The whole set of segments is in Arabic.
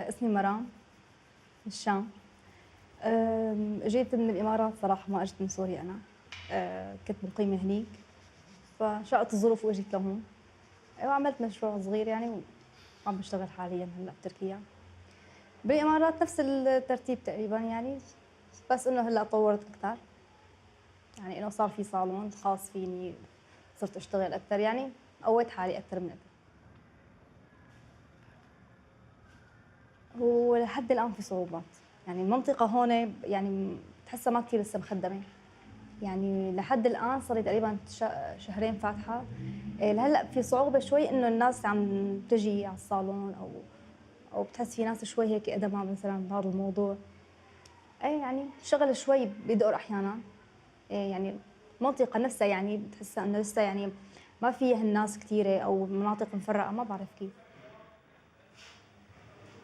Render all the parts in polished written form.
اسمي مرام من الشام. جيت من الإمارات صراحة، ما أجيت من سوريا أنا. كنت مقيمة هنيك، فشاءت الظروف وأجيت لهون. وعملت مشروع صغير يعني، وعم بشتغل حاليا هلا بتركيا. بالإمارات نفس الترتيب تقريبا يعني، بس إنه هلا طورت أكثر. يعني إنه صار في صالون خاص فيني، صرت أشتغل أكثر يعني، قويت حالي أكثر من قبل. هو لحد الآن في صعوبات، يعني المنطقة هون يعني بتحسها ما كثير لسه مخدمة. يعني لحد الآن صار لي تقريبا شهرين فاتحة. لهلا في صعوبة شوي إنه الناس عم تجي على الصالون، أو بتحس في ناس شوي هيك قدمها مثلا بهذا الموضوع. أي يعني شغل شوي بيدقر أحيانا. يعني المنطقة نفسها يعني بتحسها إنه لسه يعني ما فيها الناس كثيرة، أو مناطق مفرقة، ما بعرف كيف.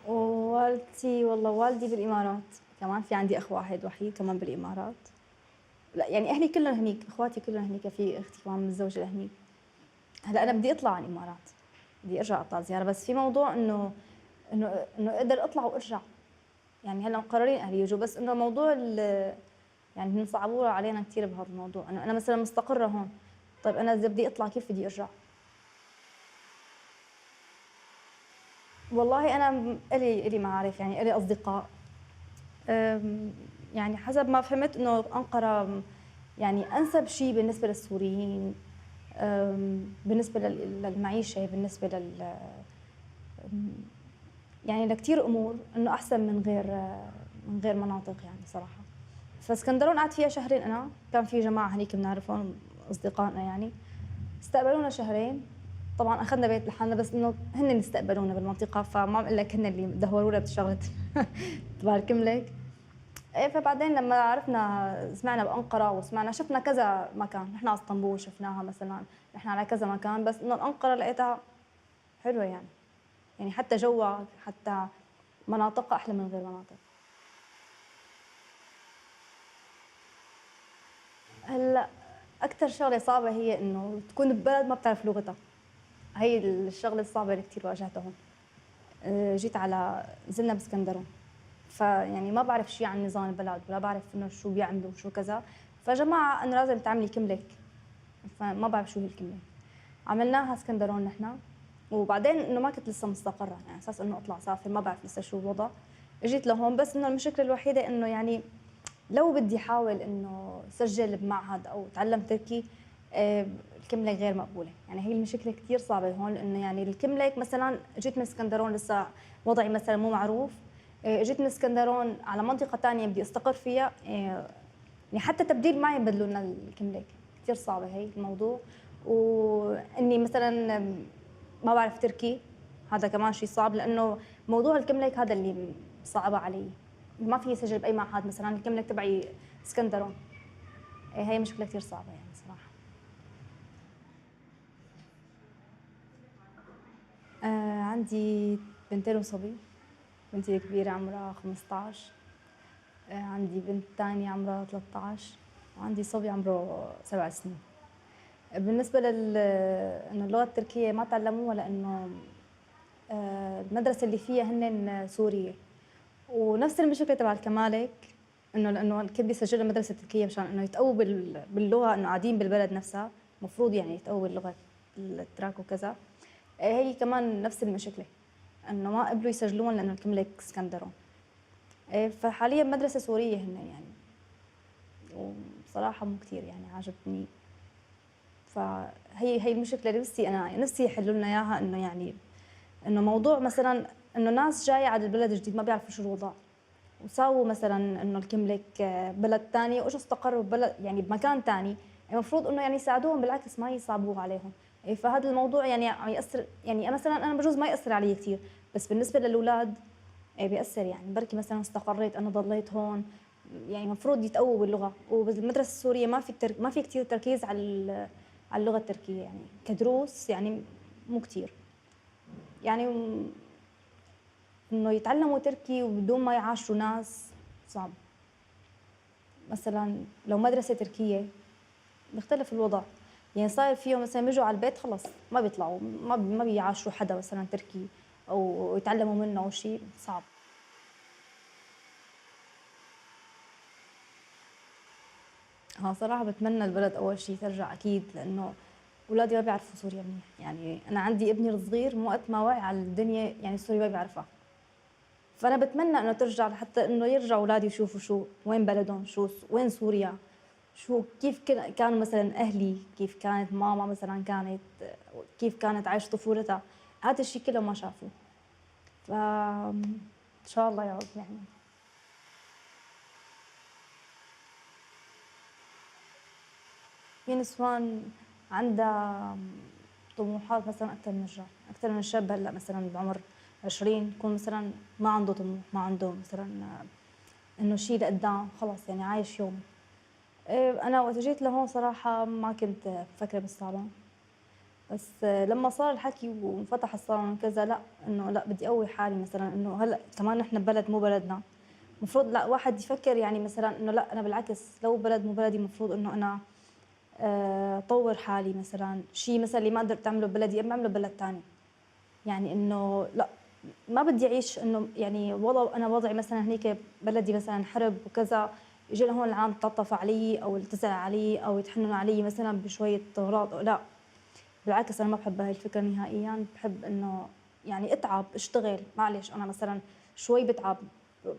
ووالدتي والله والدي بالإمارات، كمان في عندي أخ واحد وحيد كمان بالإمارات. لا يعني أهلي كلهم هنيك، إخواتي كلهم هنيك، في أختي كمان متزوجة هنيك. هلا أنا بدي أطلع على الإمارات، بدي أرجع أطلع زيارة، بس في موضوع إنه أقدر أطلع وأرجع. يعني هلا مقررين أهلي يجوا، بس إنه موضوع يعني هم صعبوا علينا كثير بهذا الموضوع، إنه أنا مثلا مستقرة هون. طيب أنا إذا بدي أطلع كيف بدي أرجع؟ والله أنا إلي معارف، يعني إلي أصدقاء. يعني حسب ما فهمت إنه أنقرة يعني أنسب شيء بالنسبة للسوريين. بالنسبة للمعيشة، بالنسبة يعني لكتير أمور، إنه أحسن من غير مناطق يعني صراحة. فاسكندرون قعدت فيها شهرين أنا، كان في جماعة هنيك بنعرفهم أصدقائنا يعني، استقبلونا شهرين. طبعا أخذنا بيت لحالنا، بس إنه هن اللي استقبلونا بالمنطقة، فما بقول لك هن اللي دهورونا بشغلة تبارك لك. ايه، فبعدين لما عرفنا سمعنا بأنقرة، وسمعنا شفنا كذا مكان، نحن على اسطنبول شفناها مثلا، نحن على كذا مكان، بس انه أنقرة لقيتها حلوة يعني. يعني حتى جوها، حتى مناطقها أحلى من غير مناطق. هلا أكثر شغلة صعبة هي إنه تكون ببلد ما بتعرف لغتها. هي الشغلة الصعبة اللي كثير واجهتها هون. جيت على نزلنا باسكندرون، فيعني ما بعرف شيء عن نظام البلد، ولا بعرف إنه شو بيعملوا وشو كذا. فجماعة إنه لازم تعملي كملك، فما بعرف شو هي الكمية. عملناها اسكندرون نحن. وبعدين انه ما كنت لسه مستقره، يعني اساس انه اطلع سافر، ما بعرف لسه شو الوضع. اجيت لهون، بس انه المشكله الوحيده انه يعني لو بدي احاول انه سجل بمعهد او اتعلم تركي، الكملة غير مقبولة. يعني هي المشكلة كثير صعبة هون، انه يعني الكملة مثلا جيت من اسكندرون لسه وضعي مثلا مو معروف. جيت من اسكندرون على منطقة ثانية بدي استقر فيها. يعني حتى تبديل معي بدلوا لنا الكملة. كثير صعبة هي الموضوع. واني مثلا ما بعرف تركي، هذا كمان شيء صعب، لانه موضوع الكملك هذا اللي صعبة علي. ما في سجل باي معهد، مثلا الكملك تبعي اسكندرون. هي مشكلة كثير صعبة يعني صراحة. عندي بنتين وصبي. بنتي الكبيرة عمرها 15. عندي بنت تانية عمرها 13. وعندي صبي عمره 7 سنين. بالنسبة إنه اللغة التركية ما تعلموها، لأنه المدرسة اللي فيها هن سورية. ونفس المشكلة تبع الكمالك، إنه لأنه كيف بيسجلوا مدرسة تركية مشان إنه يتقووا باللغة، إنه قاعدين بالبلد نفسها، مفروض يعني يتقووا باللغة التراك وكذا. هي كمان نفس المشكلة، إنه ما قبلوا يسجلون لأنه الكملك اسكندرون. فحاليا مدرسة سورية هن يعني. وبصراحة مو كثير يعني عجبتني. فهي المشكلة اللي نفسي يحلوا لنا إياها، إنه يعني إنه موضوع مثلا إنه ناس جاية على البلد جديد ما بيعرفوا شو الوضع، وساووا مثلا إنه الكملك بلد تاني، وإجوا استقروا ببلد يعني بمكان تاني. المفروض إنه يعني يساعدوهم، بالعكس ما يصعبوه عليهم. فهذا الموضوع يعني عم يأثر، يعني مثلا أنا بجوز ما يأثر علي كثير، بس بالنسبة للأولاد بيأثر. يعني بركي مثلا استقريت أنا ضليت هون، يعني المفروض يتقووا باللغة. وبالمدرسة السورية ما في كثير تركيز على اللغة التركية يعني كدروس، يعني مو كثير. يعني إنه يتعلموا تركي وبدون ما يعاشروا ناس صعب. مثلا لو مدرسة تركية بيختلف الوضع. يعني صاير فيهم مثلا بيجوا على البيت خلص ما بيطلعوا، ما بيعاشروا حدا مثلا تركي، أو يتعلموا منه أو شيء صعب. صراحة بتمنى البلد أول شيء ترجع أكيد، لأنه أولادي ما بيعرفوا سوريا منيح. يعني أنا عندي ابني الصغير مو قد ما وعي على الدنيا، يعني سوريا ما بيعرفها. فأنا بتمنى إنه ترجع لحتى إنه يرجعوا أولادي يشوفوا شو وين بلدهم، شو وين سوريا، شو كيف كانوا مثلا أهلي، كيف كانت ماما مثلا كانت، كيف كانت عايشة طفولتها. هذا الشيء كله ما شافوه. إن شاء الله يا رب يعني. في نسوان عندها طموحات مثلا أكثر من الرجال، أكثر من الشاب هلا مثلا بعمر 20 يكون مثلا ما عنده طموح، ما عنده مثلا إنه شيء لقدام، خلص يعني عايش يوم. أنا وقت جيت لهون صراحة ما كنت مفكرة بالصالون، بس لما صار الحكي وانفتح الصالون وكذا، لا إنه لا بدي أقوي حالي مثلا، إنه هلا كمان نحن ببلد مو بلدنا. المفروض لا واحد يفكر يعني مثلا إنه لا أنا بالعكس لو بلد مو بلدي المفروض إنه أنا طور حالي مثلا، شيء مثلا اللي ما قدرت اعمله ببلدي بعمله ببلد تاني. يعني انه لا ما بدي اعيش انه يعني والله انا وضعي مثلا هنيك بلدي مثلا حرب وكذا، يجي لهون العالم تطفى علي او تزعل علي او يتحننوا علي مثلا بشويه اغراض، لا بالعكس انا ما بحب هاي الفكره نهائيا. بحب انه يعني اتعب اشتغل، معلش انا مثلا شوي بتعب،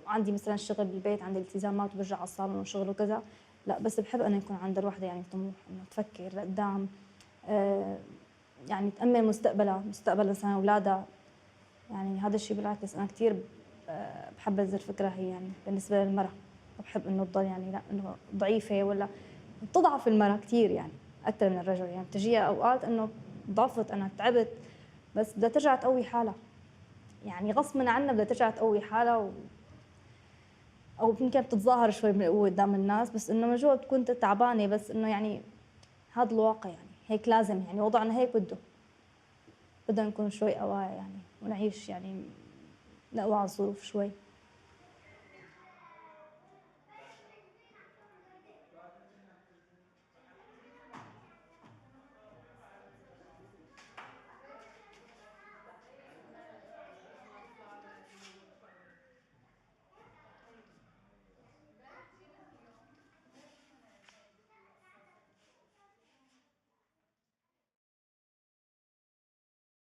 عندي مثلا شغل بالبيت، عندي التزامات وبرجع على الصالون وشغل وكذا، لا بس بحب انه يكون عند الوحده يعني طموح، انه تفكر لقدام، آه يعني تأمن مستقبلها، مستقبل مثلا اولادها. يعني هذا الشيء بالعكس انا كثير بحبذ الفكره هي يعني بالنسبه للمراه. بحب انه تضل يعني لا انه ضعيفه ولا بتضعف المراه كثير يعني اكثر من الرجل. يعني بتجيها اوقات انه ضعفت انا تعبت، بس بدها ترجع تقوي حالها، يعني غصبا عنها بدها ترجع تقوي حالها او يمكن بتتظاهر شوي بالقوه قدام الناس، بس انه من جوا بتكون تعبانه، بس انه يعني هذا الواقع يعني هيك لازم، يعني وضعنا هيك بدنا نكون شوي قوايا يعني ونعيش يعني نقوى على الظروف شوي.